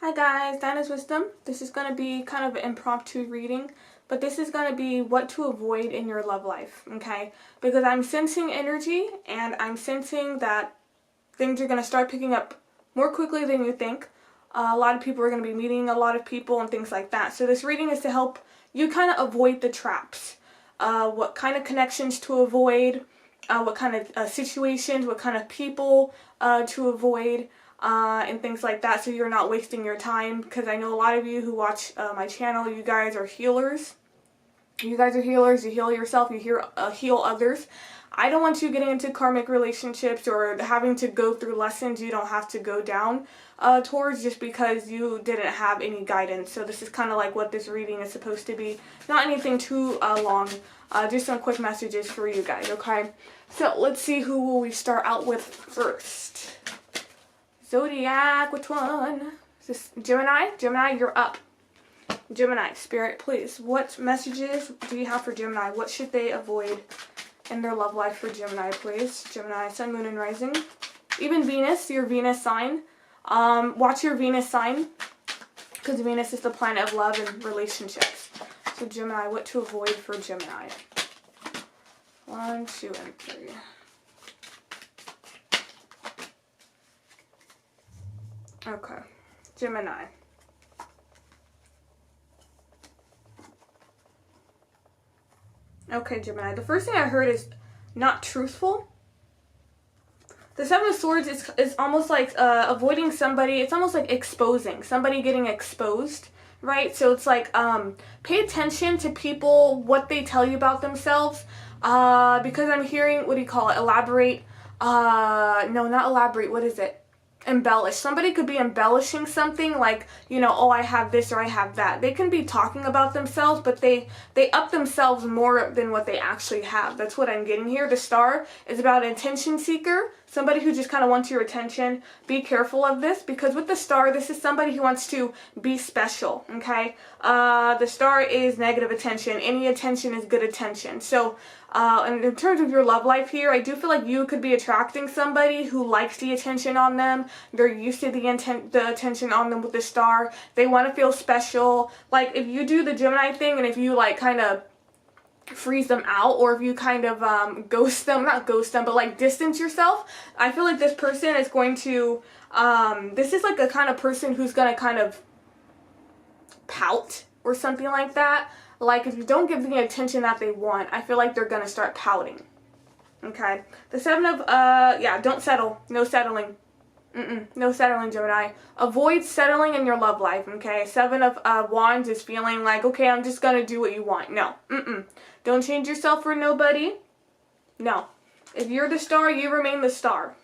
Hi guys, Dinah's Wisdom. This is going to be kind of an impromptu reading, but this is going to be what to avoid in your love life, okay? Because I'm sensing energy and I'm sensing that things are going to start picking up more quickly than you think. A lot of people are going to be meeting a lot of people and things like that. So this reading is to help you kind of avoid the traps. What kind of connections to avoid, what kind of situations, what kind of people to avoid. And things like that, so you're not wasting your time, because I know a lot of you who watch my channel, you guys are healers. You guys are healers. You heal yourself, you heal others. I don't want you getting into karmic relationships or having to go through lessons you don't have to go down towards just because you didn't have any guidance. So this is kind of like what this reading is supposed to be. Not anything too long, just some quick messages for you guys, okay? So let's see, who will we start out with first? Zodiac, which one? Is this Gemini? Gemini, you're up. Gemini, Spirit, please. What messages do you have for Gemini? What should they avoid in their love life for Gemini, please? Gemini, Sun, Moon, and Rising. Even Venus, your Venus sign. Watch your Venus sign, because Venus is the planet of love and relationships. So Gemini, what to avoid for Gemini? 1, 2, and 3. Okay, Gemini. Okay, Gemini. The first thing I heard is not truthful. The Seven of Swords is almost like avoiding somebody. It's almost like exposing. Somebody getting exposed, right? So it's like pay attention to people, what they tell you about themselves. Because I'm hearing, what do you call it? Elaborate. No, not elaborate. What is it? Embellish. Somebody could be embellishing something like, you know, oh, I have this or I have that. They can be talking about themselves, but they up themselves more than what they actually have. That's what I'm getting here. The Star is about an attention seeker, somebody who just kind of wants your attention. Be careful of this, because with the Star, this is somebody who wants to be special, okay? The Star is negative attention. Any attention is good attention. So and in terms of your love life here, I do feel like you could be attracting somebody who likes the attention on them. They're used to the attention on them with the Star. They want to feel special. Like, if you do the Gemini thing and if you, like, kind of freeze them out, or if you kind of ghost them, not ghost them, but, like, distance yourself, I feel like this person is going to, this is, like, a kind of person who's going to kind of pout or something like that. Like, if you don't give them the attention that they want, I feel like they're going to start pouting. Okay? The Seven of, don't settle. No settling. No settling, Gemini. Avoid settling in your love life, okay? Seven of Wands is feeling like, okay, I'm just going to do what you want. No. Don't change yourself for nobody. No. If you're the Star, you remain the Star.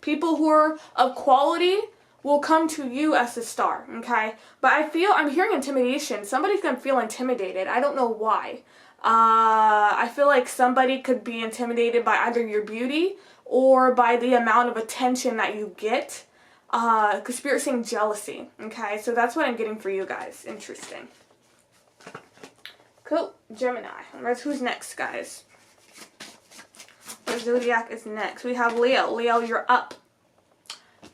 People who are of quality will come to you as a Star, okay? But I'm hearing intimidation. Somebody's going to feel intimidated. I don't know why. I feel like somebody could be intimidated by either your beauty or by the amount of attention that you get. Because Spirit's saying jealousy, okay? So that's what I'm getting for you guys. Interesting. Cool. Gemini. Who's next, guys? The Zodiac is next. We have Leo. Leo, you're up.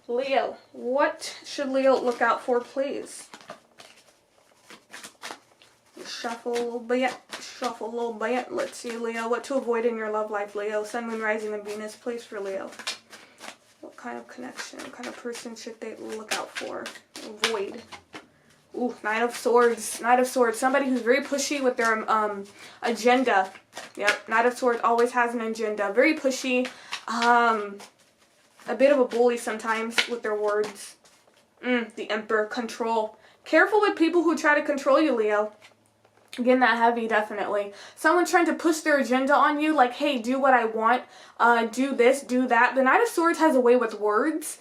Leo, what should Leo look out for, please? Shuffle a little bit. Shuffle a little bit. Let's see, Leo, what to avoid in your love life, Leo. Sun, Moon, Rising, and Venus, please, for Leo. What kind of connection, what kind of person should they look out for? Avoid. Ooh, Knight of Swords. Knight of Swords. Somebody who's very pushy with their agenda. Yep, Knight of Swords always has an agenda. Very pushy. A bit of a bully sometimes with their words. The Emperor. Control. Careful with people who try to control you, Leo. Getting that heavy, definitely. Someone trying to push their agenda on you, like, hey, do what I want, do this, do that. The Knight of Swords has a way with words.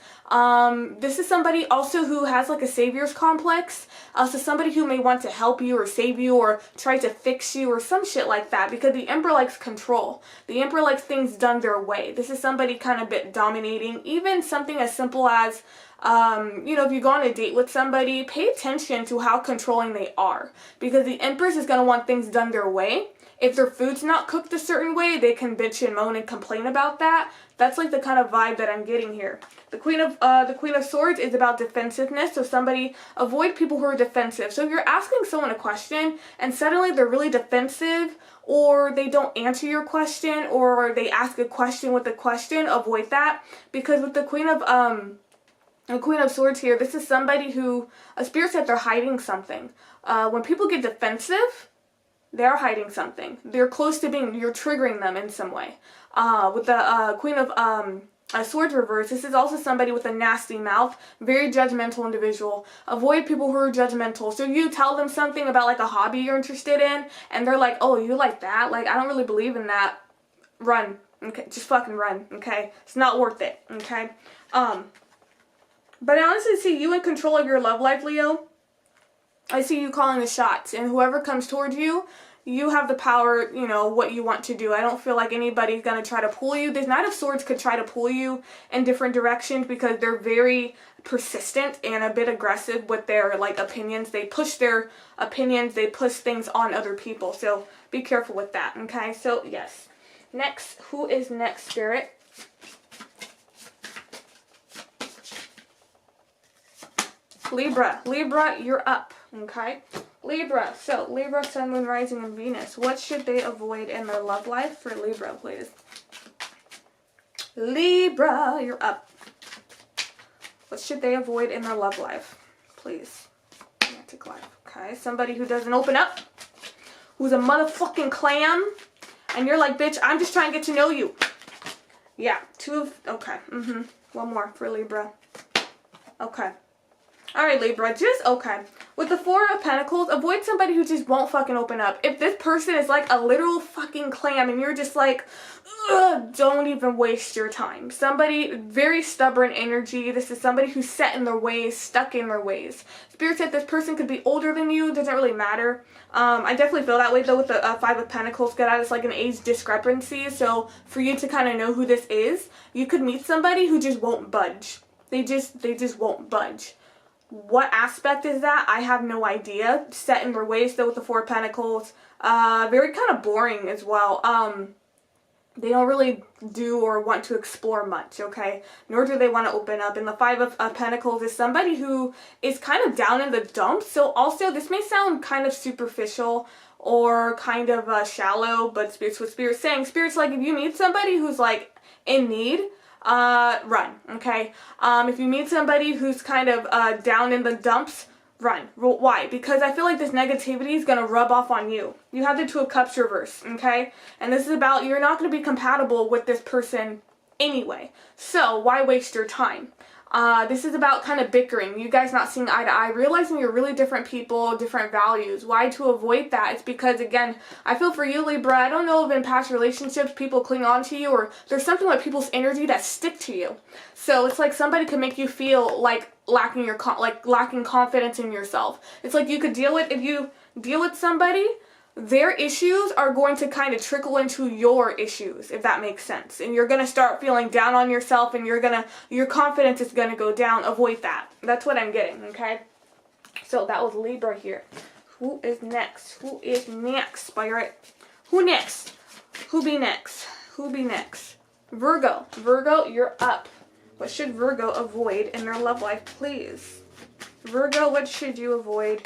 This is somebody also who has, like, a savior's complex. So somebody who may want to help you or save you or try to fix you or some shit like that, because the Emperor likes control. The Emperor likes things done their way. This is somebody kind of a bit dominating. Even something as simple as, if you go on a date with somebody, pay attention to how controlling they are, because the Empress is going to want things done their way. if their food's not cooked a certain way, they can bitch and moan and complain about that. That's like the kind of vibe that I'm getting here. The Queen of Swords is about defensiveness. So avoid people who are defensive. So if you're asking someone a question and suddenly they're really defensive, or they don't answer your question, or they ask a question with a question, avoid that. Because with the Queen of Swords here, this is somebody who, a spirit said they're hiding something. When people get defensive, they're hiding something. They're close to you're triggering them in some way. With the Queen of Swords reverse, this is also somebody with a nasty mouth, very judgmental individual. Avoid people who are judgmental. So you tell them something about like a hobby you're interested in, and they're like, oh, you like that? Like, I don't really believe in that. Run. Okay, just fucking run. Okay, it's not worth it. Okay. But I honestly see you in control of your love life, Leo. I see you calling the shots, and whoever comes towards you, you have the power, what you want to do. I don't feel like anybody's going to try to pull you. This Knight of Swords could try to pull you in different directions because they're very persistent and a bit aggressive with their, opinions. They push their opinions. They push things on other people. So be careful with that, okay? So, yes. Next, who is next, Spirit? Libra. Libra, you're up, okay? Libra. So, Libra, Sun, Moon, Rising, and Venus. What should they avoid in their love life for Libra, please? Libra, you're up. What should they avoid in their love life, please? Romantic life, okay? Somebody who doesn't open up, who's a motherfucking clam, and you're like, bitch, I'm just trying to get to know you. Yeah, okay, one more for Libra. Okay. Alright, Libra, okay. With the Four of Pentacles, avoid somebody who just won't fucking open up. If this person is like a literal fucking clam and you're just like, ugh, don't even waste your time. Somebody, very stubborn energy. This is somebody who's set in their ways, stuck in their ways. Spirit said this person could be older than you, doesn't really matter. I definitely feel that way though with the Five of Pentacles. Get out, it's like an age discrepancy. So for you to kind of know who this is, you could meet somebody who just won't budge. They just won't budge. What aspect is that? I have no idea. Set in their ways though with the Four of Pentacles. Very kind of boring as well. They don't really do or want to explore much, okay? Nor do they want to open up. And the Five of Pentacles is somebody who is kind of down in the dumps. So also, this may sound kind of superficial or kind of shallow, but Spirit's what Spirit's saying. Spirit's like, if you meet somebody who's like in need, run, okay? If you meet somebody who's kind of down in the dumps, run. Why? Because I feel like this negativity is going to rub off on you. You have the Two of Cups reverse, okay? And this is about you're not going to be compatible with this person anyway. So why waste your time? This is about kind of bickering. You guys not seeing eye to eye, realizing you're really different people, different values. Why to avoid that? It's because, again, I feel for you, Libra, I don't know if in past relationships people cling on to you or there's something with people's energy that stick to you. So it's like somebody can make you feel like lacking confidence in yourself. It's like you could if you deal with somebody, their issues are going to kind of trickle into your issues, if that makes sense. And you're going to start feeling down on yourself and your confidence is going to go down. Avoid that. That's what I'm getting, okay? So that was Libra here. Who is next? Who is next, Spirit? Who next? Who be next? Who be next? Virgo. Virgo, you're up. What should Virgo avoid in their love life, please? Virgo, what should you avoid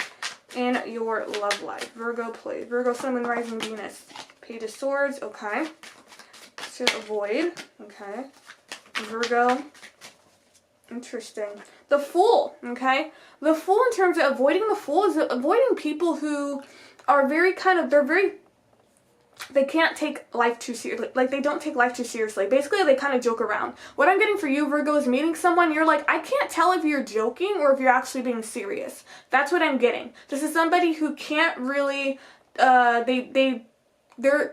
in your love life? Virgo, please. Virgo, Sun, Moon, Rising, Venus. Page of Swords, okay. Should avoid, okay. Virgo, interesting. The Fool, okay. The Fool, in terms of avoiding the Fool, is avoiding people who are they can't take life too seriously. Like, they don't take life too seriously. Basically, they kind of joke around. What I'm getting for you, Virgo, is meeting someone, you're like, I can't tell if you're joking or if you're actually being serious. That's what I'm getting. This is somebody who can't really, they're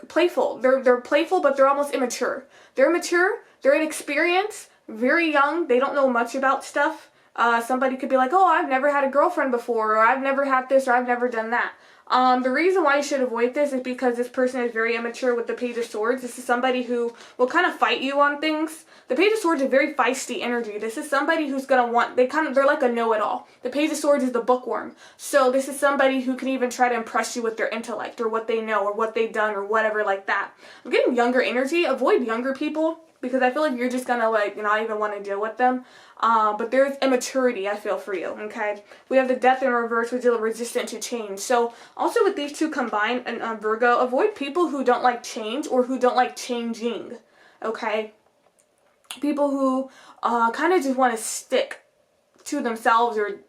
playful. They're playful, but they're almost immature. They're immature, they're inexperienced, very young, they don't know much about stuff. Somebody could be like, oh, I've never had a girlfriend before, or I've never had this, or I've never done that. The reason why you should avoid this is because this person is very immature with the Page of Swords. This is somebody who will kind of fight you on things. The Page of Swords is very feisty energy. This is somebody who's going to want, they're like a know-it-all. The Page of Swords is the bookworm. So this is somebody who can even try to impress you with their intellect or what they know or what they've done or whatever like that. I'm getting younger energy. Avoid younger people because I feel like you're just going to like not even want to deal with them. But there's immaturity, I feel, for you, okay? We have the Death in reverse, which is resistant to change. So, also with these two combined, and Virgo, avoid people who don't like change or who don't like changing, okay? People who kind of just want to stick to themselves or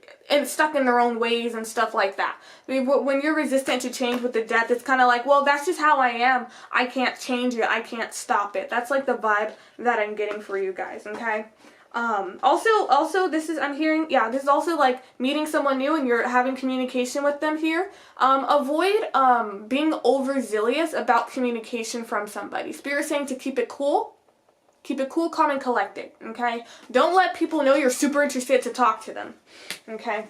stuck in their own ways and stuff like that. I mean, when you're resistant to change with the Death, it's kind of like, well, that's just how I am. I can't change it. I can't stop it. That's like the vibe that I'm getting for you guys, okay? Also this is, I'm hearing, yeah, this is also like meeting someone new and you're having communication with them here. Avoid, being overzealous about communication from somebody. Spirit's saying to keep it cool, calm, and collected, okay? Don't let people know you're super interested to talk to them, okay?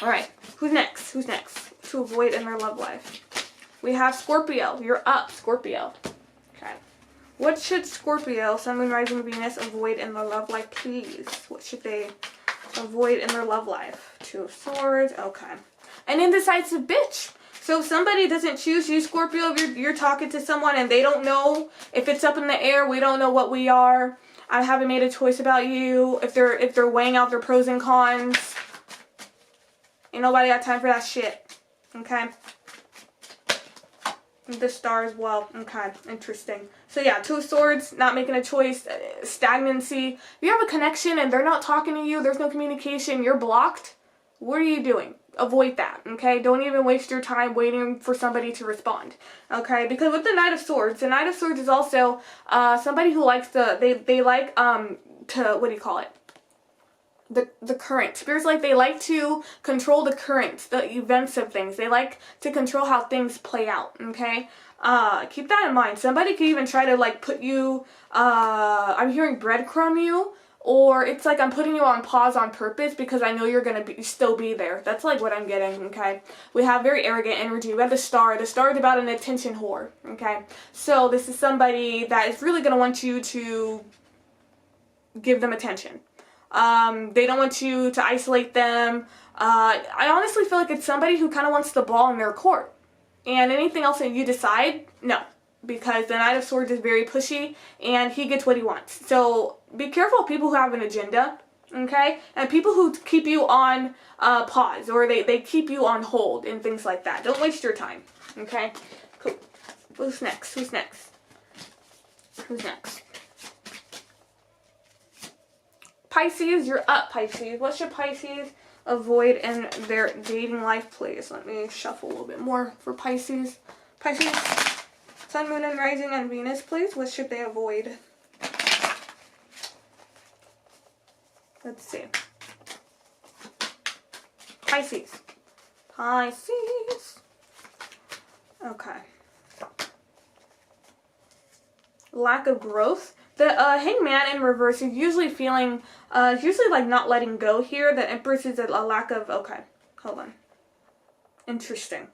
Alright, who's next? To avoid in their love life. We have Scorpio. You're up, Scorpio. Okay. What should Scorpio, Sun, Moon, Rising, Venus, avoid in their love life, please? What should they avoid in their love life? Two of Swords, okay. An indecisive bitch. So if somebody doesn't choose you, Scorpio, if you're talking to someone and they don't know if it's up in the air, we don't know what we are, I haven't made a choice about you, if they're weighing out their pros and cons, ain't nobody got time for that shit, okay? The Star as well. Okay, interesting. So yeah, Two of Swords, not making a choice, stagnancy. If you have a connection and they're not talking to you, there's no communication, you're blocked, what are you doing? Avoid that, okay? Don't even waste your time waiting for somebody to respond, okay? Because with the Knight of Swords, the Knight of Swords is also somebody who likes they like to, what do you call it? The current. Spirits like they like to control the current, the events of things. They like to control how things play out, okay? Keep that in mind. Somebody could even try to like put you, I'm hearing breadcrumb you, or it's like I'm putting you on pause on purpose because I know you're going to still be there. That's like what I'm getting, okay? We have very arrogant energy. We have the Star. The Star is about an attention whore, okay? So this is somebody that is really going to want you to give them attention. They don't want you to isolate them. I honestly feel like it's somebody who kind of wants the ball in their court. And anything else that you decide, no. Because the Knight of Swords is very pushy, and he gets what he wants. So, be careful of people who have an agenda, okay? And people who keep you on pause, or they keep you on hold, and things like that. Don't waste your time, okay? Cool. Who's next? Pisces, you're up, Pisces. What should Pisces avoid in their dating life, please? Let me shuffle a little bit more for Pisces. Pisces, Sun, Moon, and Rising, and Venus, please. What should they avoid? Let's see. Pisces. Okay. Lack of growth. The Hangman in reverse is usually feeling, usually like not letting go here. The Empress is a lack of, okay, hold on. Interesting.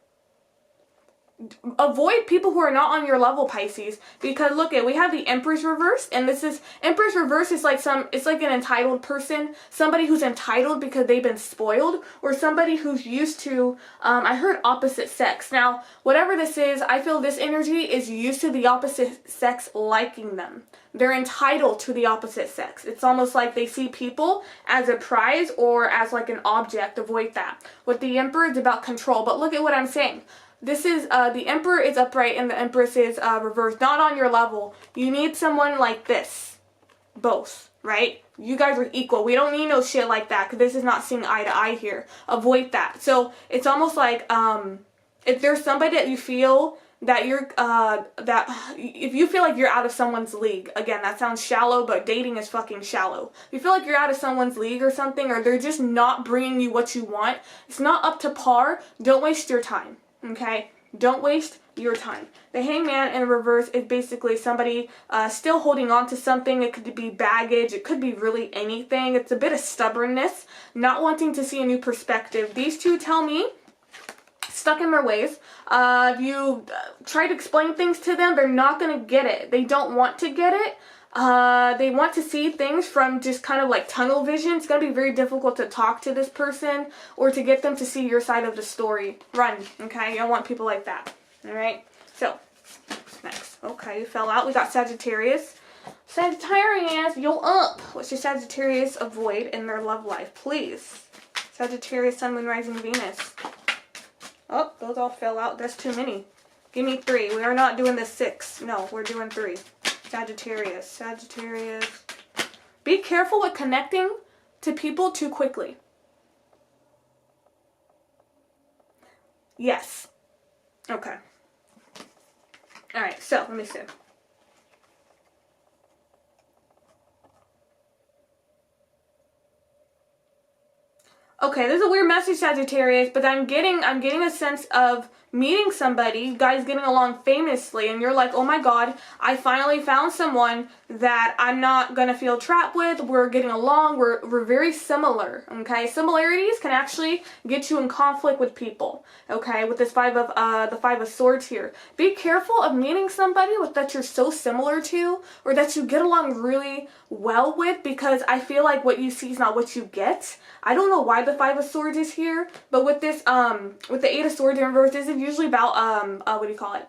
Avoid people who are not on your level, Pisces, because look at, we have the Empress reverse, and this is, Empress reverse is like it's like an entitled person, somebody who's entitled because they've been spoiled, or somebody who's used to, I heard opposite sex. Now, whatever this is, I feel this energy is used to the opposite sex liking them. They're entitled to the opposite sex. It's almost like they see people as a prize or as like an object. Avoid that. With the Emperor, it's about control, but look at what I'm saying. This is, the Emperor is upright and the Empress is reversed, not on your level. You need someone like this. Both, right? You guys are equal. We don't need no shit like that because this is not seeing eye to eye here. Avoid that. So it's almost like, if there's somebody that you feel that you're, if you feel like you're out of someone's league, again, that sounds shallow, but dating is fucking shallow. If you feel like you're out of someone's league or something, or they're just not bringing you what you want, it's not up to par, don't waste your time. Okay? Don't waste your time. The Hangman in reverse is basically somebody still holding on to something. It could be baggage. It could be really anything. It's a bit of stubbornness, not wanting to see a new perspective. These two tell me stuck in their ways. If you try to explain things to them, they're not going to get it. They don't want to get it. They want to see things from just kind of like tunnel vision. It's going to be very difficult to talk to this person or to get them to see your side of the story. Run, okay? You don't want people like that, all right? So, next. Okay, you fell out. We got Sagittarius. Sagittarius, you're up. What's your Sagittarius avoid in their love life, please? Sagittarius, Sun, Moon, Rising, Venus. Oh, those all fell out. That's too many. Give me 3. We are not doing the 6. No, we're doing 3. Sagittarius. Sagittarius. Be careful with connecting to people too quickly. Yes. Okay. Alright, so let me see. Okay, there's a weird message, Sagittarius, but I'm getting a sense of meeting somebody, you guys getting along famously, and you're like, oh my god, I finally found someone that I'm not gonna feel trapped with. We're getting along, we're very similar, okay? Similarities can actually get you in conflict with people, okay? With this the 5 of Swords here. Be careful of meeting somebody that you're so similar to, or that you get along really well with, because I feel like what you see is not what you get. I don't know why the 5 of Swords is here, but with this, with the 8 of Swords in reverse, this is usually about, what do you call it?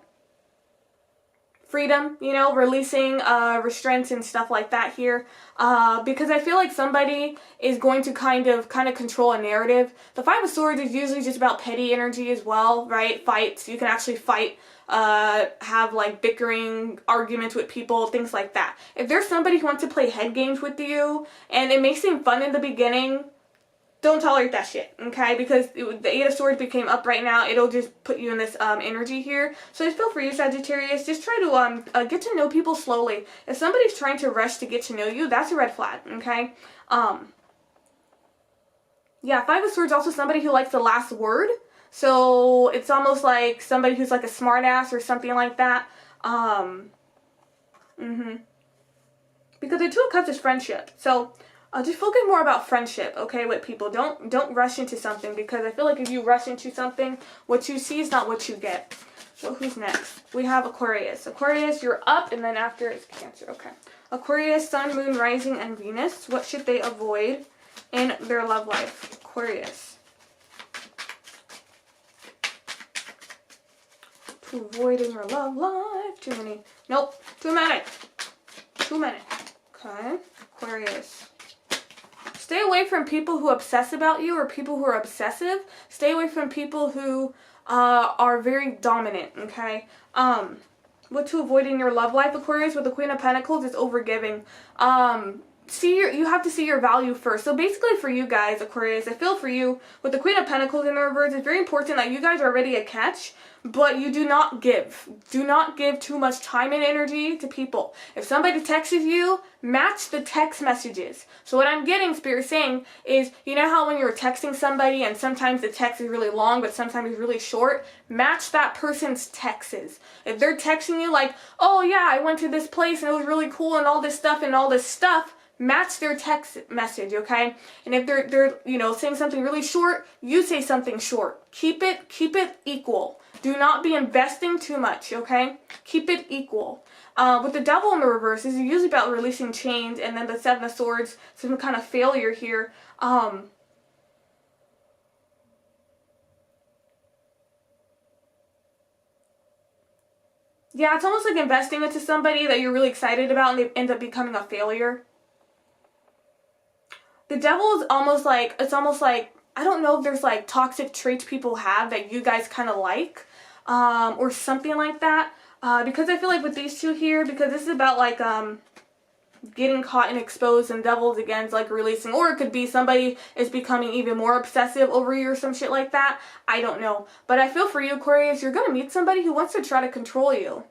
Freedom, you know, releasing restraints and stuff like that here, because I feel like somebody is going to kind of control a narrative. The 5 of Swords is usually just about petty energy as well, right? Fights, you can actually fight, have like bickering arguments with people, things like that. If there's somebody who wants to play head games with you, and it may seem fun in the beginning, don't tolerate that shit, okay? Because the 8 of Swords became up right now. It'll just put you in this energy here. So I just feel for you, Sagittarius, just try to get to know people slowly. If somebody's trying to rush to get to know you, that's a red flag, okay? Yeah, 5 of Swords also somebody who likes the last word. So it's almost like somebody who's like a smartass or something like that. Because the 2 of Cups is friendship. So just focus more about friendship, okay, with people. Don't rush into something, because I feel like if you rush into something, what you see is not what you get. So who's next? We have Aquarius. Aquarius, you're up, and then after it's Cancer. Okay. Aquarius, Sun, Moon, Rising, and Venus. What should they avoid in their love life? Aquarius. To avoid in your love life. Too many. Nope. Too many. Too many. Okay. Aquarius. Stay away from people who obsess about you, or people who are obsessive. Stay away from people who are very dominant, okay? What to avoid in your love life, Aquarius, with the Queen of Pentacles is overgiving. You have to see your value first. So basically for you guys, Aquarius, I feel for you, with the Queen of Pentacles in the reverse, it's very important that you guys are already a catch, but you do not give. Do not give too much time and energy to people. If somebody texts you, match the text messages. So what I'm getting, Spirit saying, is, you know how when you're texting somebody and sometimes the text is really long, but sometimes it's really short? Match that person's texts. If they're texting you like, oh yeah, I went to this place and it was really cool and all this stuff, match their text message, okay? And if they're saying something really short, you say something short. Keep it equal. Do not be investing too much, okay? Keep it equal. With the Devil in the reverse, this is usually about releasing chains, and then the 7 of Swords, some kind of failure here. Yeah, it's almost like investing into somebody that you're really excited about and they end up becoming a failure. The Devil is almost like, I don't know if there's like toxic traits people have that you guys kind of like, or something like that. Because I feel like with these two here, because this is about like getting caught and exposed, and Devil's against like releasing, or it could be somebody is becoming even more obsessive over you or some shit like that. I don't know. But I feel for you, Aquarius, you're going to meet somebody who wants to try to control you.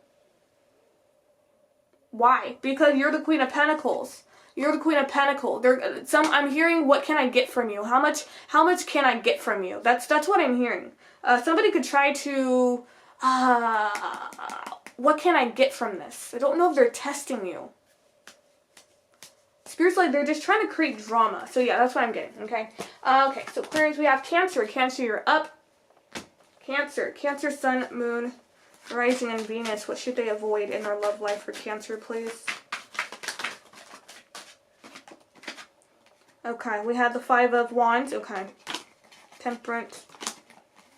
Why? Because you're the Queen of Pentacles. You're the Queen of Pentacles. I'm hearing, what can I get from you? How much can I get from you? That's what I'm hearing. Somebody could try to what can I get from this? I don't know if they're testing you. Spirits like they're just trying to create drama. So yeah, that's what I'm getting, okay? Okay, so Aquarius, we have Cancer. Cancer, you're up. Cancer. Cancer, Sun, Moon, Rising, and Venus. What should they avoid in their love life for Cancer, please? Okay, we have the Five of Wands. Okay. Temperance.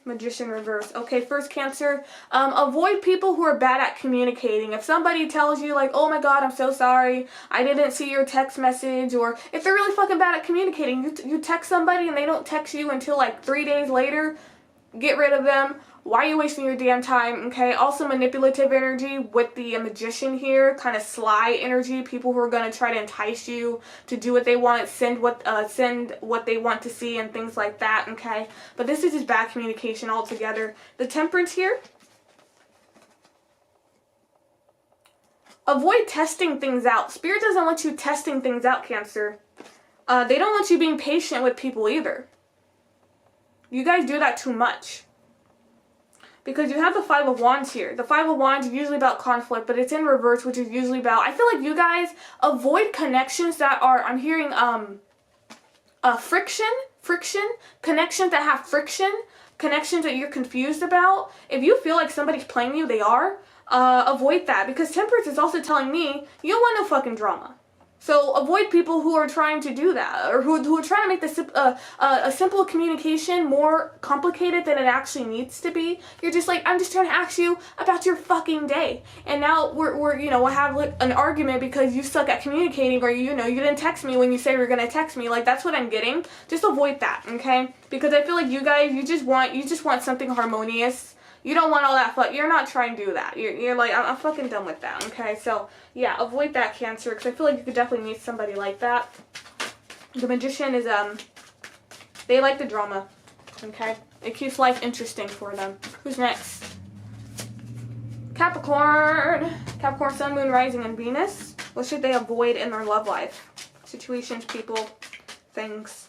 Magician reverse. Okay, first Cancer, avoid people who are bad at communicating. If somebody tells you like, oh my god, I'm so sorry, I didn't see your text message, or if they're really fucking bad at communicating, you text somebody and they don't text you until like 3 days later, get rid of them. Why are you wasting your damn time? Okay, also manipulative energy with the Magician here, kind of sly energy, people who are going to try to entice you to do what they want, send what they want to see and things like that, okay? But this is just bad communication altogether. The Temperance here, avoid testing things out. Spirit doesn't want you testing things out, Cancer. They don't want you being patient with people either. You guys do that too much. Because you have the Five of Wands here. The Five of Wands is usually about conflict, but it's in reverse, which is usually about, I feel like you guys avoid connections that are, I'm hearing, friction, connections that have friction, connections that you're confused about. If you feel like somebody's playing you, they are, avoid that. Because Temperance is also telling me, you don't want no fucking drama. So avoid people who are trying to do that, or who are trying to make a simple communication more complicated than it actually needs to be. You're just like, I'm just trying to ask you about your fucking day, and now we'll have like an argument because you suck at communicating, or you didn't text me when you say you're gonna text me. Like, that's what I'm getting. Just avoid that, okay? Because I feel like you guys, you just want something harmonious. You don't want all that fuck. You're not trying to do that. You're like, I'm fucking done with that, okay? So, yeah, avoid that, Cancer, because I feel like you could definitely meet somebody like that. The Magician is, they like the drama, okay? It keeps life interesting for them. Who's next? Capricorn. Capricorn, Sun, Moon, Rising, and Venus. What should they avoid in their love life? Situations, people, things.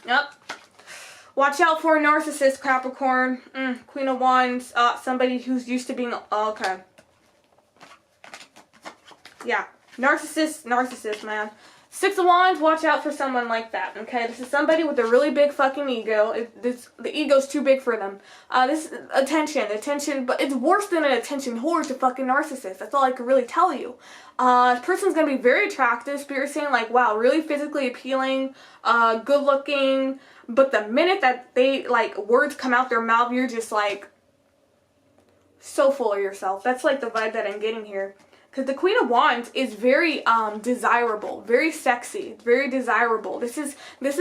Yep. Watch out for a narcissist, Capricorn. Queen of Wands. Somebody who's used to being... okay. Yeah. Narcissist, man. Six of Wands, watch out for someone like that, okay? This is somebody with a really big fucking ego. The ego's too big for them. This is attention, but it's worse than an attention whore. It's a fucking narcissist. That's all I can really tell you. This person's gonna be very attractive. Spirit saying like, wow, really physically appealing, good looking, but the minute that they, like, words come out their mouth, you're just like, so full of yourself. That's like the vibe that I'm getting here. Because the Queen of Wands is very desirable, very sexy, very desirable. This is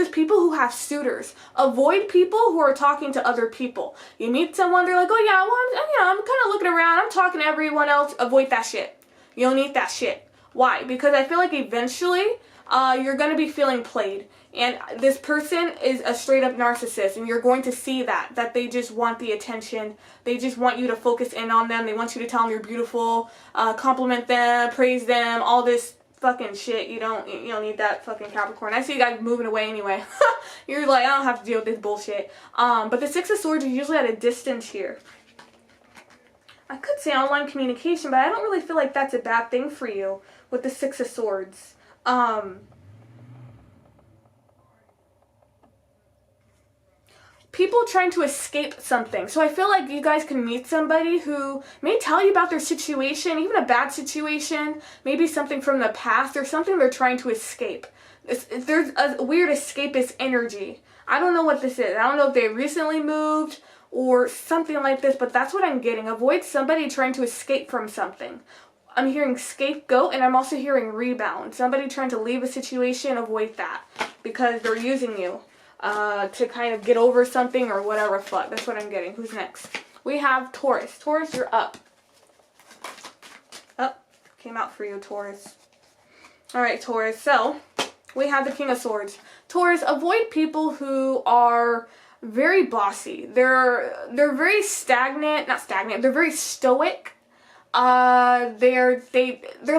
people who have suitors. Avoid people who are talking to other people. You meet someone, they're like, oh yeah, well, I'm kind of looking around, I'm talking to everyone else. Avoid that shit. You don't need that shit. Why? Because I feel like eventually you're going to be feeling played. And this person is a straight up narcissist, and you're going to see that they just want the attention. They just want you to focus in on them. They want you to tell them you're beautiful, compliment them, praise them, all this fucking shit. You don't need that, fucking Capricorn. I see you guys moving away anyway. You're like, I don't have to deal with this bullshit. But the Six of Swords is usually at a distance here. I could say online communication, but I don't really feel like that's a bad thing for you with the Six of Swords. People trying to escape something. So I feel like you guys can meet somebody who may tell you about their situation, even a bad situation, maybe something from the past or something they're trying to escape. There's a weird escapist energy. I don't know what this is. I don't know if they recently moved or something like this, but that's what I'm getting. Avoid somebody trying to escape from something. I'm hearing scapegoat, and I'm also hearing rebound. Somebody trying to leave a situation, avoid that, because they're using you to kind of get over something or whatever fuck. That's what I'm getting. Who's next? We have Taurus. Taurus, you're up. Up. Came out for you, Taurus. Alright, Taurus. So, we have the King of Swords. Taurus, avoid people who are very bossy. They're very stagnant. Not stagnant. They're very stoic. they're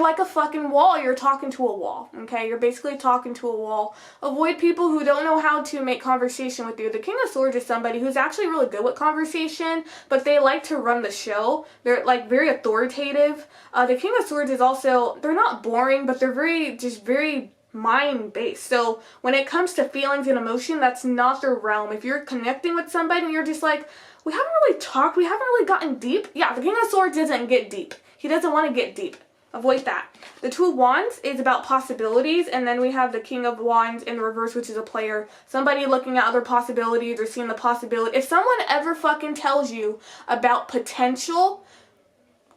like a fucking wall. You're talking to a wall, okay? You're basically talking to a wall. Avoid people who don't know how to make conversation with you. The King of Swords is somebody who's actually really good with conversation, but they like to run the show. They're like very authoritative. The King of Swords is also, they're not boring, but they're very mind-based. So when it comes to feelings and emotion, that's not their realm. If you're connecting with somebody and you're just like, we haven't really talked, we haven't really gotten deep. Yeah, the King of Swords doesn't get deep. He doesn't want to get deep. Avoid that. The Two of Wands is about possibilities, and then we have the King of Wands in the reverse, which is a player. Somebody looking at other possibilities or seeing the possibility. If someone ever fucking tells you about potential,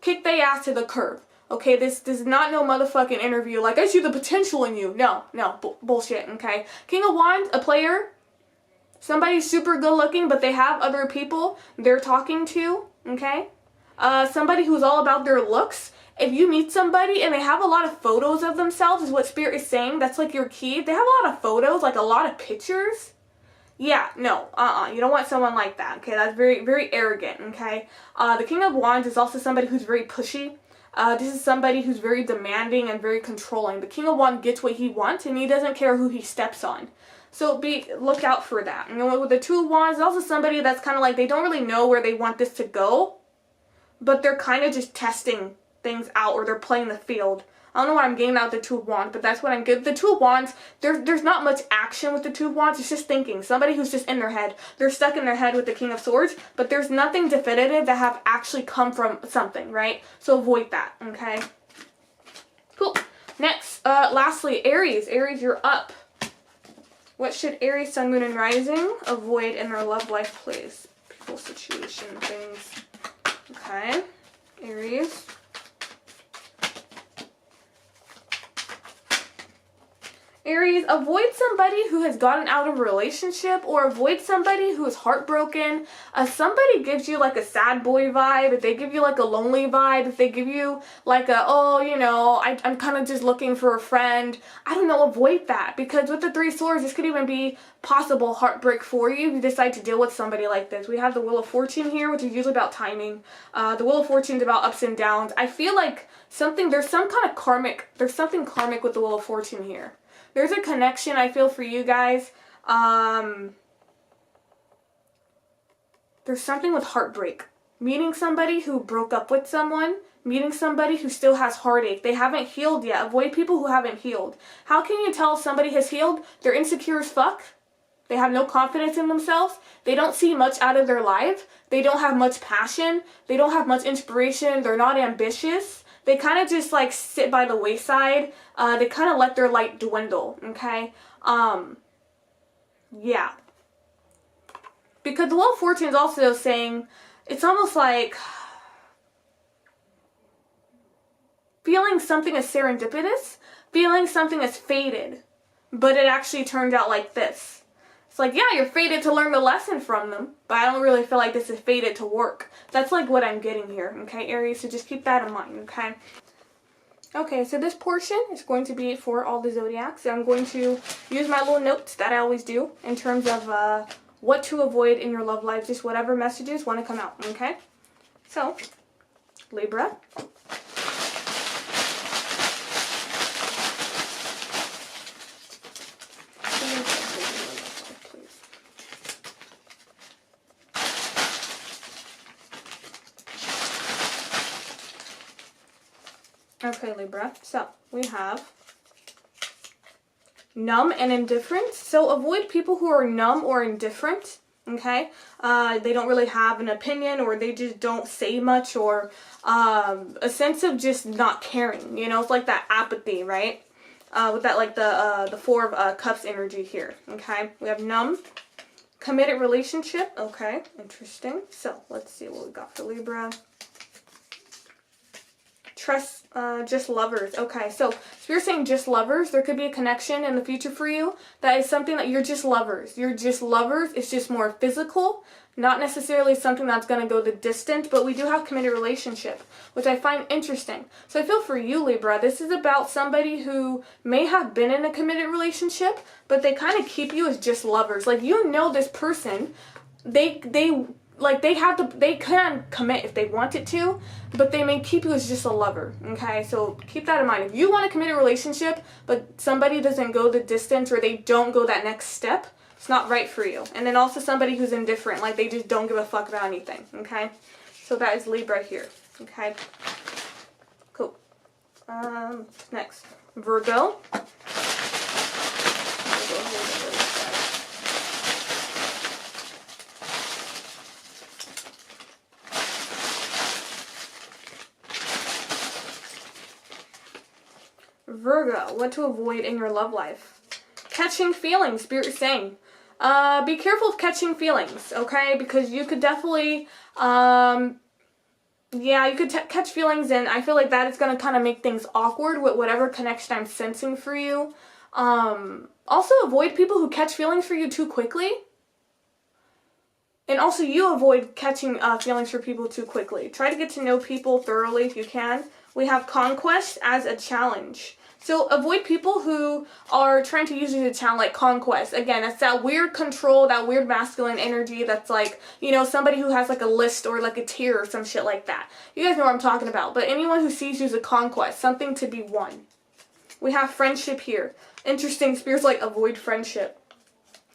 kick their ass to the curb. Okay, this is not no motherfucking interview. Like, I see the potential in you. No, bullshit, okay? King of Wands, a player. Somebody super good looking, but they have other people they're talking to, okay? Somebody who's all about their looks. If you meet somebody and they have a lot of photos of themselves, is what Spirit is saying. That's like your key. They have a lot of photos, like a lot of pictures. Yeah, no, you don't want someone like that, okay? That's very arrogant, okay? The King of Wands is also somebody who's very pushy. This is somebody who's very demanding and very controlling. The King of Wands gets what he wants, and he doesn't care who he steps on. So look out for that. You know, with the Two of Wands, also somebody that's kind of like, they don't really know where they want this to go, but they're kind of just testing things out, or they're playing the field. I don't know what I'm getting out of the Two of Wands, but that's what I'm getting. The Two of Wands, there's not much action with the Two of Wands. It's just thinking. Somebody who's just in their head. They're stuck in their head with the King of Swords, but there's nothing definitive that have actually come from something, right? So avoid that, okay? Cool. Next, lastly, Aries. Aries, you're up. What should Aries, Sun, Moon, and Rising avoid in their love life, please? People, situation, things. Okay. Aries. Aries, avoid somebody who has gotten out of a relationship, or avoid somebody who is heartbroken. Somebody gives you like a sad boy vibe, if they give you like a lonely vibe, if they give you like a, oh, you know, I'm kind of just looking for a friend. I don't know, avoid that. Because with the Three of Swords, this could even be possible heartbreak for you if you decide to deal with somebody like this. We have the Wheel of Fortune here, which is usually about timing. The Wheel of Fortune is about ups and downs. I feel like there's something karmic with the Wheel of Fortune here. There's a connection, I feel, for you guys. There's something with heartbreak. Meeting somebody who broke up with someone. Meeting somebody who still has heartache. They haven't healed yet. Avoid people who haven't healed. How can you tell somebody has healed? They're insecure as fuck. They have no confidence in themselves. They don't see much out of their life. They don't have much passion. They don't have much inspiration. They're not ambitious. They kind of just like sit by the wayside. They kind of let their light dwindle, okay? Yeah. Because the Wheel of Fortune is also saying, it's almost like feeling something as serendipitous, feeling something as fated, but it actually turned out like this. It's like, yeah, you're fated to learn the lesson from them, but I don't really feel like this is fated to work. That's like what I'm getting here, okay, Aries? So just keep that in mind, okay? Okay, so this portion is going to be for all the zodiacs. I'm going to use my little notes that I always do in terms of what to avoid in your love life, just whatever messages want to come out, okay? So, Libra. Okay, Libra, so we have numb and indifferent. So avoid people who are numb or indifferent, okay? They don't really have an opinion, or they just don't say much, or a sense of just not caring, you know? It's like that apathy, right? With that, like the Four of Cups energy here, okay? We have numb, committed relationship, okay, interesting. So let's see what we got for Libra. Trust, just lovers. Okay, so if you're saying just lovers, there could be a connection in the future for you. That is something that you're just lovers. You're just lovers. It's just more physical, not necessarily something that's going to go the distance, but we do have committed relationship, which I find interesting. So I feel for you, Libra, this is about somebody who may have been in a committed relationship, but they kind of keep you as just lovers. Like, you know, this person, they like, they can commit if they wanted to, but they may keep you as just a lover, okay? So keep that in mind. If you want to commit a relationship, but somebody doesn't go the distance, or they don't go that next step, it's not right for you. And then also somebody who's indifferent, like they just don't give a fuck about anything, okay? So that is Libra here, okay? Cool. Next, Virgo. Virgo, what to avoid in your love life. Catching feelings, Spirit is saying. Be careful of catching feelings, okay? Because you could definitely, you could catch feelings, and I feel like that is going to kind of make things awkward with whatever connection I'm sensing for you. Also avoid people who catch feelings for you too quickly. And also you avoid catching feelings for people too quickly. Try to get to know people thoroughly if you can. We have conquest as a challenge. So avoid people who are trying to use you to challenge, like conquest. Again, it's that weird control, that weird masculine energy that's like, you know, somebody who has like a list or like a tier or some shit like that. You guys know what I'm talking about. But anyone who sees you as a conquest, something to be won. We have friendship here. Interesting, Spirit's like avoid friendship.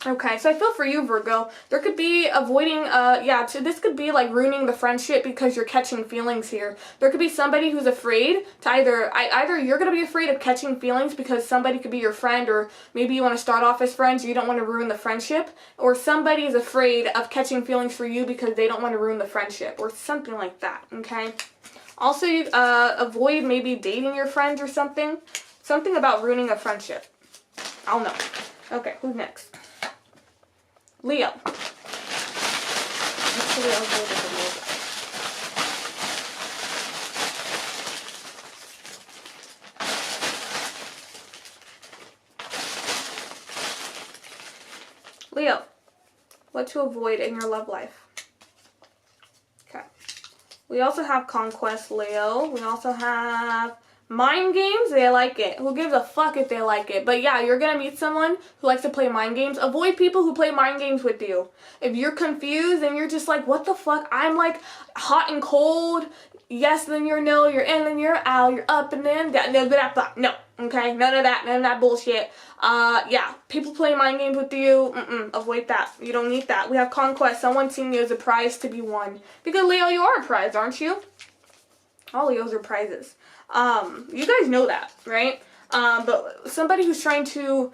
Okay, so I feel for you, Virgo. There could be avoiding, this could be like ruining the friendship because you're catching feelings here. There could be somebody who's afraid to either you're going to be afraid of catching feelings because somebody could be your friend, or maybe you want to start off as friends, you don't want to ruin the friendship, or somebody is afraid of catching feelings for you because they don't want to ruin the friendship, or something like that, okay? Also, avoid maybe dating your friends or something. Something about ruining a friendship. I don't know. Okay, who's next? Leo. Leo, what to avoid in your love life. Okay. We also have conquest, Leo. We also have mind games. They like it. Who gives a fuck if they like it? But yeah, you're gonna meet someone who likes to play mind games. Avoid people who play mind games with you. If you're confused and you're just like, what the fuck? I'm like hot and cold. Yes, then you're no. You're in, then you're out. You're up and then down. No. Okay, none of that bullshit. People play mind games with you. Avoid that. You don't need that. We have conquest. Someone seeing you as a prize to be won. Because Leo, you are a prize, aren't you? All Leos are prizes. You guys know that, right? But somebody who's trying to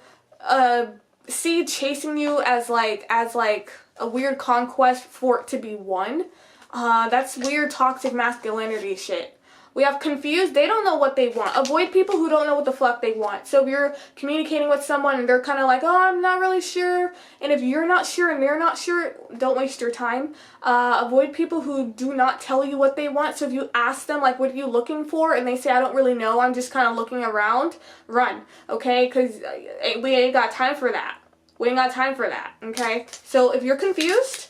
see chasing you as like a weird conquest for it to be won, that's weird toxic masculinity shit. We have confused. They don't know what they want. Avoid people who don't know what the fuck they want. So if you're communicating with someone and they're kind of like, oh, I'm not really sure. And if you're not sure and they're not sure, don't waste your time. Avoid people who do not tell you what they want. So if you ask them, like, what are you looking for? And they say, I don't really know. I'm just kind of looking around. Run, okay? Because we ain't got time for that. We ain't got time for that, okay? So if you're confused,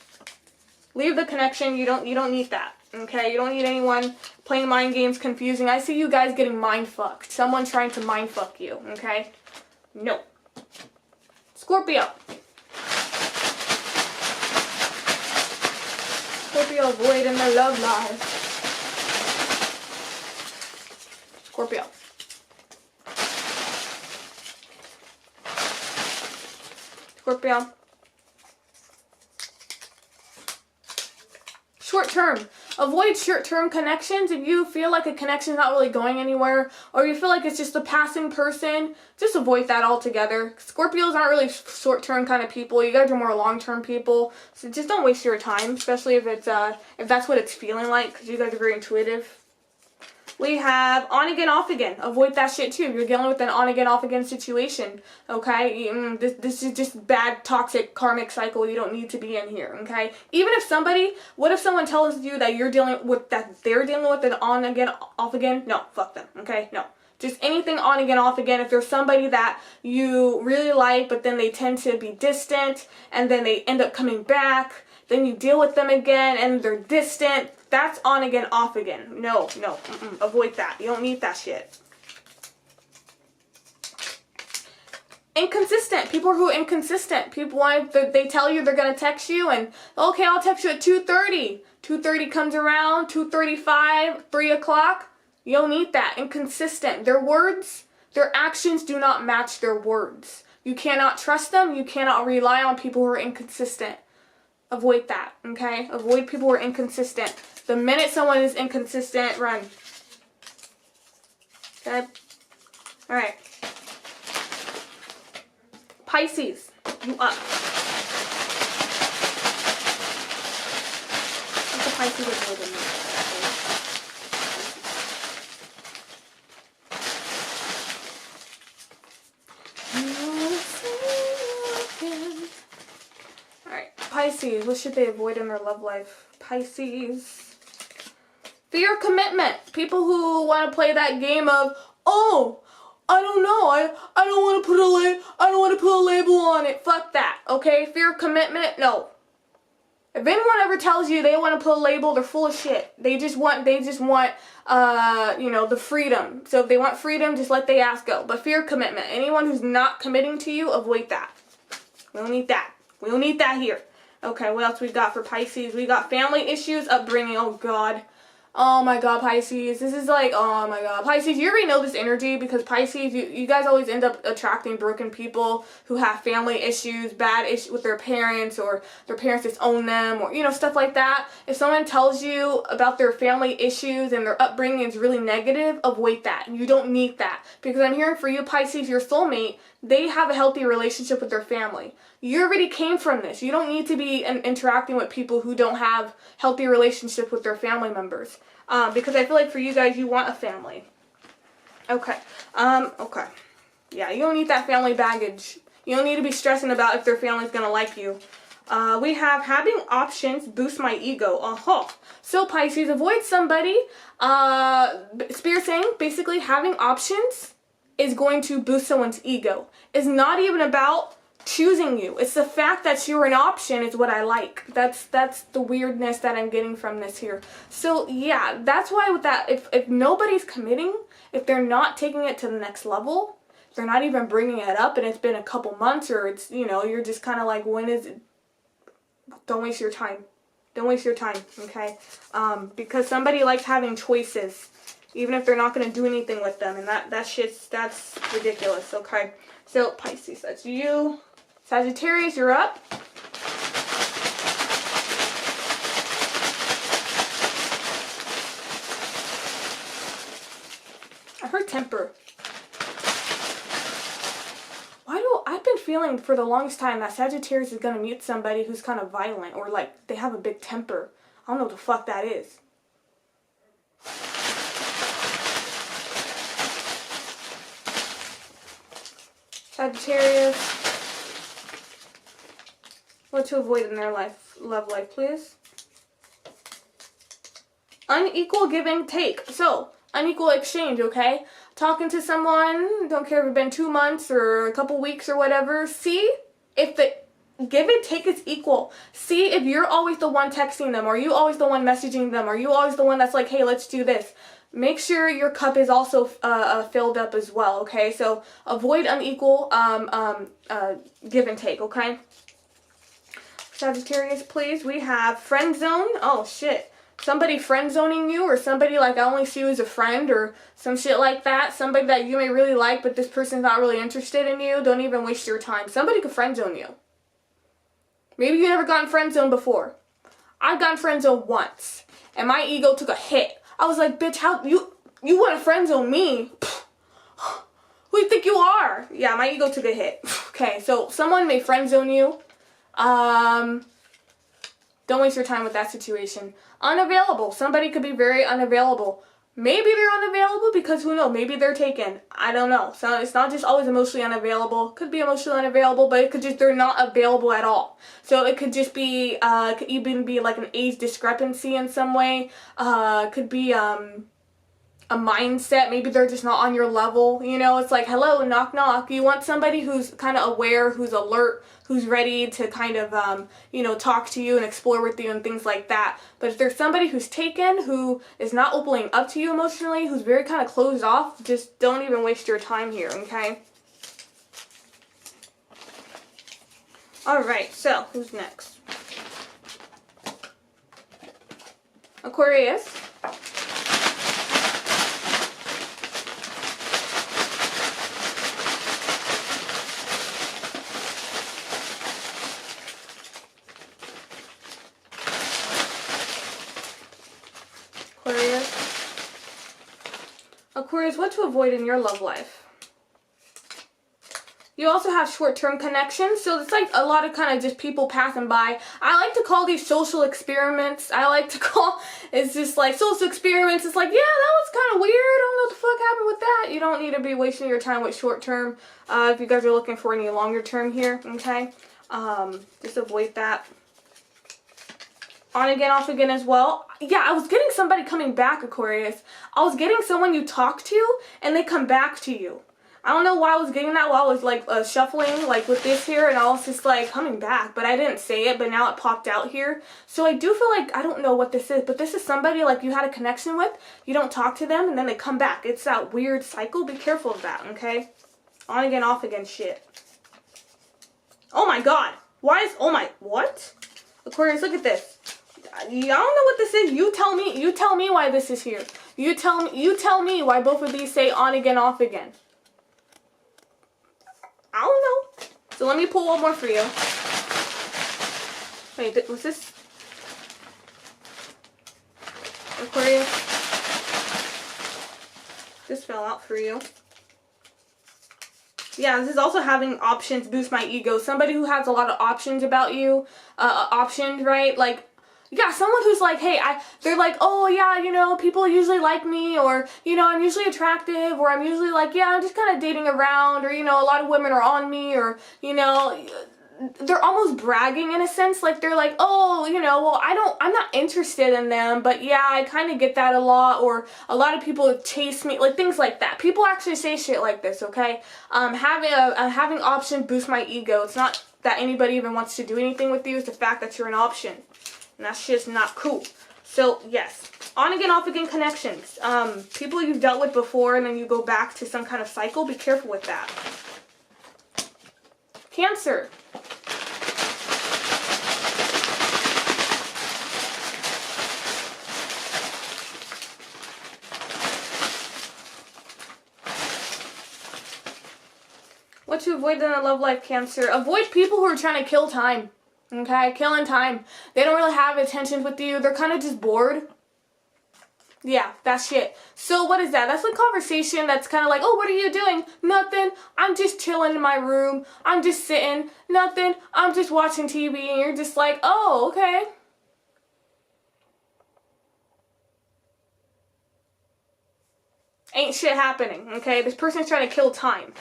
leave the connection. You don't need that. Okay, you don't need anyone playing mind games, confusing. I see you guys getting mind fucked. Someone trying to mind fuck you, okay? No. Scorpio. Scorpio avoiding their love life. Scorpio. Scorpio. Short term. Avoid short-term connections. If you feel like a connection is not really going anywhere, or you feel like it's just a passing person, just avoid that altogether. Scorpios aren't really short-term kind of people. You guys are more long-term people. So just don't waste your time, especially if it's if that's what it's feeling like, because you guys are very intuitive. We have on again, off again. Avoid that shit too. If you're dealing with an on again, off again situation, okay? This is just bad, toxic, karmic cycle you don't need to be in here, okay? Even if what if someone tells you that they're dealing with an on again, off again? No, fuck them, okay? No. Just anything on again, off again. If there's somebody that you really like, but then they tend to be distant, and then they end up coming back, then you deal with them again, and they're distant, that's on again, off again. No. Avoid that. You don't need that shit. Inconsistent. People who are inconsistent. People they tell you they're going to text you and, okay, I'll text you at 2:30. 2:30 comes around, 2:35, 3 o'clock. You don't need that. Inconsistent. Their words, their actions do not match their words. You cannot trust them. You cannot rely on people who are inconsistent. Avoid that, okay? Avoid people who are inconsistent. The minute someone is inconsistent, run. Okay? All right. Pisces, you up. What's the Pisces avoiding me? Alright, Pisces, what should they avoid in their love life? Pisces. Fear of commitment. People who want to play that game of, oh, I don't know. I don't want to put a label on it. Fuck that. Okay? Fear of commitment? No. If anyone ever tells you they want to put a label, they're full of shit. They just want the freedom. So if they want freedom, just let the ass go. But fear of commitment. Anyone who's not committing to you, avoid that. We don't need that. We don't need that here. Okay, what else we got for Pisces? We got family issues, upbringing. Oh, God. Oh my God, Pisces. This is like, oh my God. Pisces, you already know this energy because Pisces, you guys always end up attracting broken people who have family issues, bad issues with their parents, or their parents disown them, or, stuff like that. If someone tells you about their family issues and their upbringing is really negative, avoid that. You don't need that. Because I'm hearing for you, Pisces, your soulmate, they have a healthy relationship with their family. You already came from this. You don't need to be interacting with people who don't have healthy relationships with their family members. Because I feel like for you guys, you want a family. Okay. Okay. Yeah, you don't need that family baggage. You don't need to be stressing about if their family's going to like you. We have having options boost my ego. So Pisces, avoid somebody. Spirit saying, basically, having options is going to boost someone's ego. It's not even about choosing you. It's the fact that you're an option is what I like. That's the weirdness that I'm getting from this here. So yeah, that's why with that, if nobody's committing, if they're not taking it to the next level, they're not even bringing it up, and it's been a couple months, or it's, you're just kind of like, when is it? Don't waste your time. Don't waste your time, okay? Because somebody likes having choices, even if they're not going to do anything with them, and that's ridiculous, okay? So Pisces, that's you. Sagittarius, you're up. I heard temper. I've been feeling for the longest time that Sagittarius is going to meet somebody who's kind of violent, or like they have a big temper. I don't know what the fuck that is. Sagittarius. What to avoid in their love life, please. Unequal give and take. So, unequal exchange, okay? Talking to someone, don't care if it's been 2 months or a couple weeks or whatever. See if the give and take is equal. See if you're always the one texting them, or you always the one messaging them, or you always the one that's like, hey, let's do this. Make sure your cup is also filled up as well, okay? So avoid unequal give and take, okay? Sagittarius, please. We have friend zone. Oh, shit. Somebody friend zoning you, or somebody like, I only see you as a friend, or some shit like that. Somebody that you may really like, but this person's not really interested in you. Don't even waste your time. Somebody could friend zone you. Maybe you never gotten friend zoned before. I've gotten friend zoned once, and my ego took a hit. I was like, bitch, how you want to friend zone me? Who do you think you are? Yeah, my ego took a hit. Okay, so someone may friend zone you. Don't waste your time with that situation. Unavailable. Somebody could be very unavailable. Maybe they're unavailable because who knows? Maybe they're taken. I don't know. So it's not just always emotionally unavailable. Could be emotionally unavailable, but it could just, they're not available at all. So it could just be, could even be like an age discrepancy in some way. Could be, a mindset. Maybe they're just not on your level. It's like, hello, knock, knock. You want somebody who's kind of aware, who's alert, who's ready to kind of, talk to you and explore with you and things like that. But if there's somebody who's taken, who is not opening up to you emotionally, who's very kind of closed off, just don't even waste your time here, okay? Alright, so who's next? Aquarius. Aquarius, what to avoid in your love life? You also have short-term connections, so it's like a lot of kind of just people passing by. I like to call these social experiments. It's just like social experiments. It's like, yeah, that was kind of weird. I don't know what the fuck happened with that. You don't need to be wasting your time with short-term if you guys are looking for any longer-term here, okay? Just avoid that. On again, off again as well. Yeah, I was getting somebody coming back, Aquarius. I was getting someone you talk to, and they come back to you. I don't know why I was getting that while I was like shuffling like with this here, and I was just like coming back, but I didn't say it, but now it popped out here. So I do feel like, I don't know what this is, but this is somebody like you had a connection with, you don't talk to them, and then they come back. It's that weird cycle. Be careful of that, okay? On again, off again shit. Oh my god. Why is, oh my, what? Aquarius, look at this. I don't know what this is. You tell me why this is here. You tell me why both of these say on again, off again. I don't know. So let me pull one more for you. Wait, was this Aquarius? This fell out for you. Yeah, this is also having options boost my ego. Somebody who has a lot of options about you, options, right? Like, yeah, someone who's like, hey, they're like, oh yeah, you know, people usually like me, or, you know, I'm usually attractive, or I'm usually like, yeah, I'm just kind of dating around, or, you know, a lot of women are on me, or, you know, they're almost bragging in a sense, like they're like, oh, you know, well, I'm not interested in them, but yeah, I kind of get that a lot, or a lot of people chase me, like things like that. People actually say shit like this, okay? Having option boosts my ego. It's not that anybody even wants to do anything with you, it's the fact that you're an option. And that's just not cool. So, yes. On again, off again connections. People you've dealt with before and then you go back to some kind of cycle. Be careful with that. Cancer. What to avoid in a love life, Cancer? Avoid people who are trying to kill time. Okay, killing time. They don't really have attention with you. They're kind of just bored. Yeah, that's shit. So what is that? That's a conversation that's kind of like, oh, what are you doing? Nothing. I'm just chilling in my room. I'm just sitting. Nothing. I'm just watching TV. And you're just like, oh, okay. Ain't shit happening, okay? This person's trying to kill time.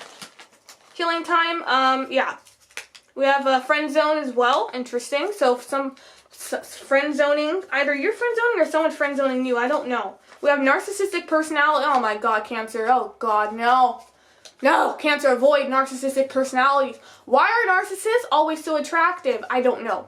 Killing time, yeah. We have friend zone as well. Interesting. So some friend zoning. Either you're friend zoning or someone's friend zoning you. I don't know. We have narcissistic personality. Oh my god, Cancer. Oh god, no. No, Cancer, avoid narcissistic personalities. Why are narcissists always so attractive? I don't know.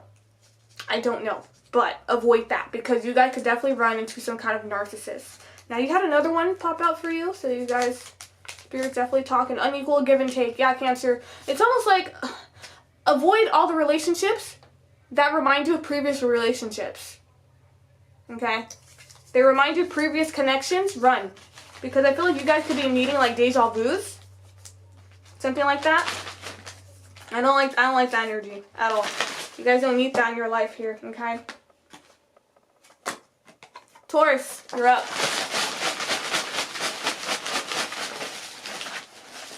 I don't know. But avoid that because you guys could definitely run into some kind of narcissist. Now you had another one pop out for you. So you guys, Spirit's definitely talking. Unequal give and take. Yeah, Cancer. It's almost like... avoid all the relationships that remind you of previous relationships. Okay? They remind you of previous connections. Run. Because I feel like you guys could be meeting like deja vus. Something like that. I don't like that energy at all. You guys don't need that in your life here. Okay? Taurus, you're up.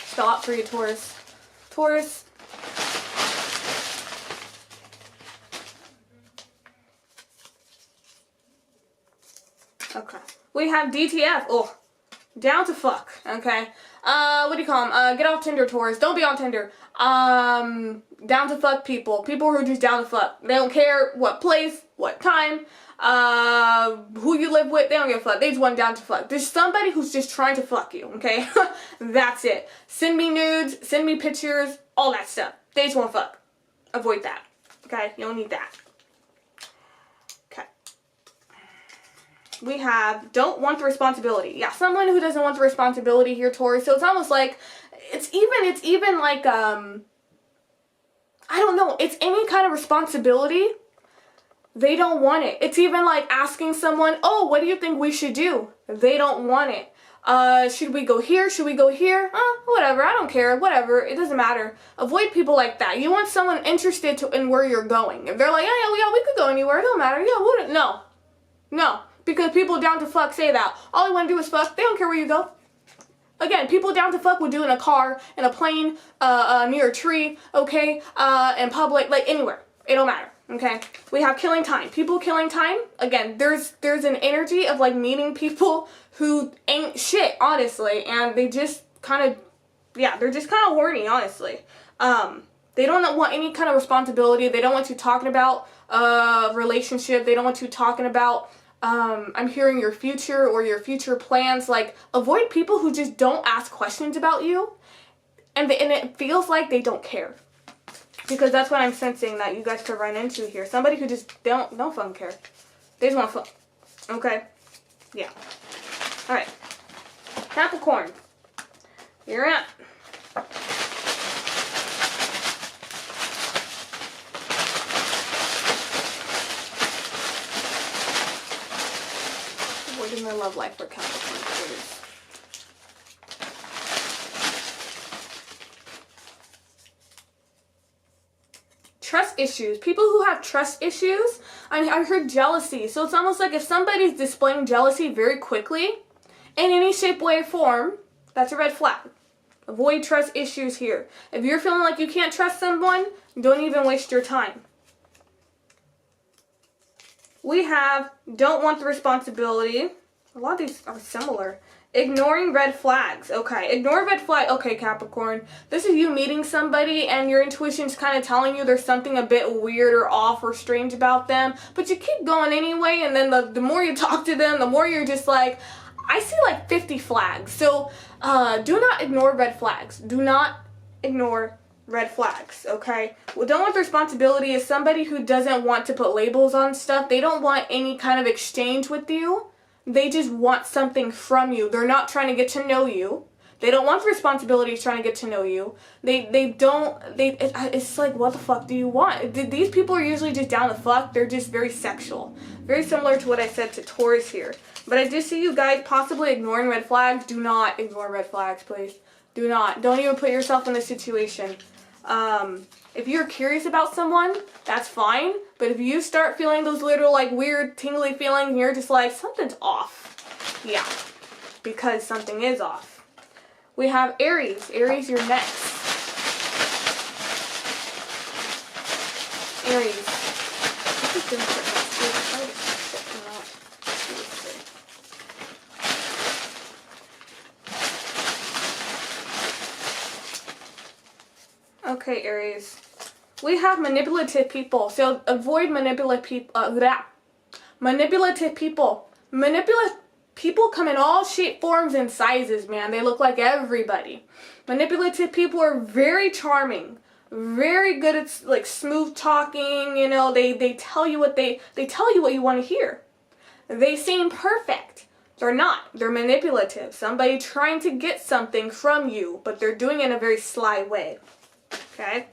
Spell out for you, Taurus. Taurus. Okay. We have DTF. Oh. Down to fuck. Okay. What do you call them? Get off Tinder, Taurus. Don't be on Tinder. Down to fuck people. People who are just down to fuck. They don't care what place, what time, who you live with. They don't give a fuck. They just want down to fuck. There's somebody who's just trying to fuck you. Okay. That's it. Send me nudes. Send me pictures. All that stuff. They just want to fuck. Avoid that. Okay. You don't need that. We have don't want the responsibility. Yeah, someone who doesn't want the responsibility here, Taurus. So it's almost like it's even like I don't know, it's any kind of responsibility. They don't want it. It's even like asking someone, oh, what do you think we should do? They don't want it. Should we go here? Should we go here? Whatever. I don't care. Whatever. It doesn't matter. Avoid people like that. You want someone interested in where you're going. If they're like, yeah, we could go anywhere. It don't matter. Yeah, wouldn't. No. Because people down to fuck say that. All they want to do is fuck. They don't care where you go. Again, people down to fuck would do in a car, in a plane, near a tree, okay, in public, like anywhere. It don't matter. Okay, we have killing time. People killing time. Again, there's an energy of like meeting people who ain't shit, honestly, and they just kind of, they're just kind of horny, honestly. They don't want any kind of responsibility. They don't want you talking about relationship. They don't want you talking about I'm hearing your future or your future plans. Like, avoid people who just don't ask questions about you, and it feels like they don't care. Because that's what I'm sensing that you guys could run into here. Somebody who just don't fucking care. They just want to fuck. Okay? Yeah. Alright. Capricorn. You're up. Avoiding their love life for Capricorn, please. Trust issues. People who have trust issues, I heard jealousy. So it's almost like if somebody's displaying jealousy very quickly, in any shape, way, or form, that's a red flag. Avoid trust issues here. If you're feeling like you can't trust someone, don't even waste your time. We have don't want the responsibility. A lot of these are similar. Ignoring red flags. Okay, ignore red flag. Okay, Capricorn. This is you meeting somebody and your intuition's kind of telling you there's something a bit weird or off or strange about them, but you keep going anyway, and then the more you talk to them, the more you're just like, I see like 50 flags. So do not ignore red flags. Do not ignore red flags, okay? Well, don't want the responsibility is somebody who doesn't want to put labels on stuff. They don't want any kind of exchange with you. They just want something from you. They're not trying to get to know you. They don't want the responsibility of trying to get to know you. It's like, what the fuck do you want? These people are usually just down the fuck. They're just very sexual. Very similar to what I said to Taurus here. But I do see you guys possibly ignoring red flags. Do not ignore red flags, please. Do not. Don't even put yourself in this situation. If you're curious about someone, that's fine. But if you start feeling those little like weird tingly feelings and you're just like, something's off. Yeah, because something is off. We have Aries. Aries, you're next. Aries. Okay, Aries. We have manipulative people. So avoid manipulative people. Manipulative people. Manipulative people come in all shape, forms, and sizes, man. They look like everybody. Manipulative people are very charming. Very good at like smooth talking, you know, they tell you what they tell you what you want to hear. They seem perfect. They're not. They're manipulative. Somebody trying to get something from you, but they're doing it in a very sly way. Okay?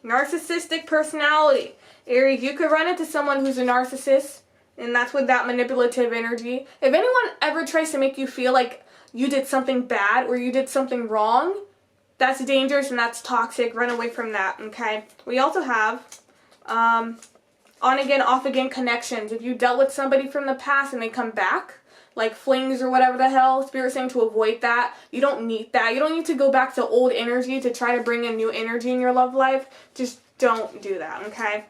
Narcissistic personality. Aries, you could run into someone who's a narcissist, and that's with that manipulative energy. If anyone ever tries to make you feel like you did something bad or you did something wrong, that's dangerous and that's toxic. Run away from that, okay? We also have on-again, off-again connections. If you dealt with somebody from the past and they come back, like flings or whatever the hell, Spirit's saying to avoid that. You don't need that. You don't need to go back to old energy to try to bring in new energy in your love life. Just don't do that, okay?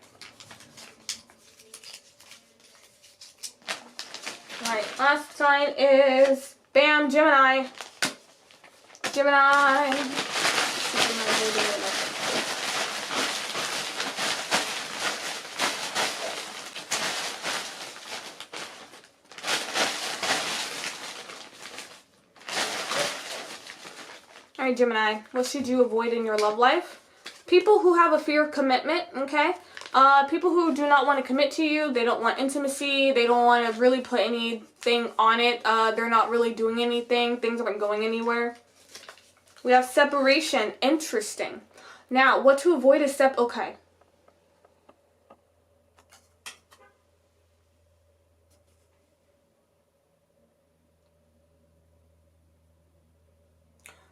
Alright, last sign is, bam, Gemini. Gemini. Alright, Gemini, what should you avoid in your love life? People who have a fear of commitment, okay? People who do not want to commit to you, they don't want intimacy, they don't want to really put anything on it, they're not really doing anything, things aren't going anywhere. We have separation, interesting. Now, what to avoid is okay.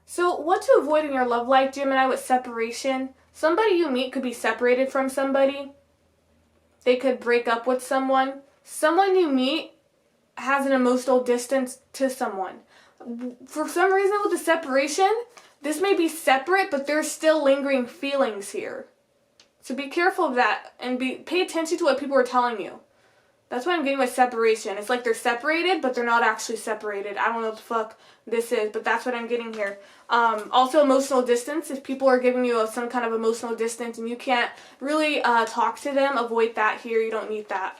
So, what to avoid in your love life, Gemini, with separation? Somebody you meet could be separated from somebody. They could break up with someone. Someone you meet has an emotional distance to someone. For some reason with the separation, this may be separate, but there's still lingering feelings here. So be careful of that and pay attention to what people are telling you. That's what I'm getting with separation. It's like they're separated, but they're not actually separated. I don't know what the fuck this is, but that's what I'm getting here. Also, emotional distance. If people are giving you some kind of emotional distance and you can't really talk to them, avoid that here. You don't need that.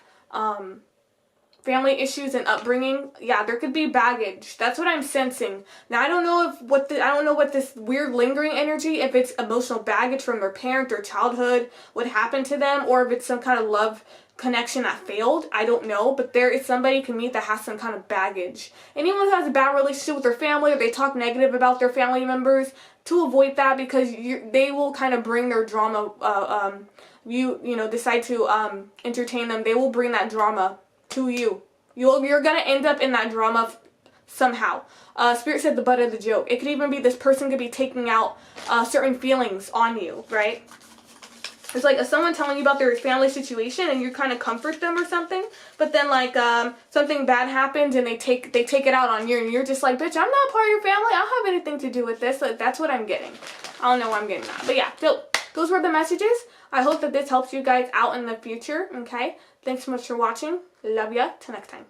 Family issues and upbringing. Yeah, there could be baggage. That's what I'm sensing. Now, I don't know what this weird lingering energy, if it's emotional baggage from their parent or childhood, what happened to them, or if it's some kind of love connection that failed. I don't know, but there is somebody you can meet that has some kind of baggage. Anyone who has a bad relationship with their family, or they talk negative about their family members, to avoid that, because they will kind of bring their drama. You decide to entertain them, they will bring that drama to you. You're gonna end up in that drama somehow. Spirit said the butt of the joke. It could even be this person could be taking out certain feelings on you, right? It's like someone telling you about their family situation and you kind of comfort them or something, but then like something bad happens and they take it out on you, and you're just like, bitch, I'm not part of your family. I don't have anything to do with this. Like, that's what I'm getting. I don't know why I'm getting that. But yeah, so those were the messages. I hope that this helps you guys out in the future, okay? Thanks so much for watching. Love ya. Till next time.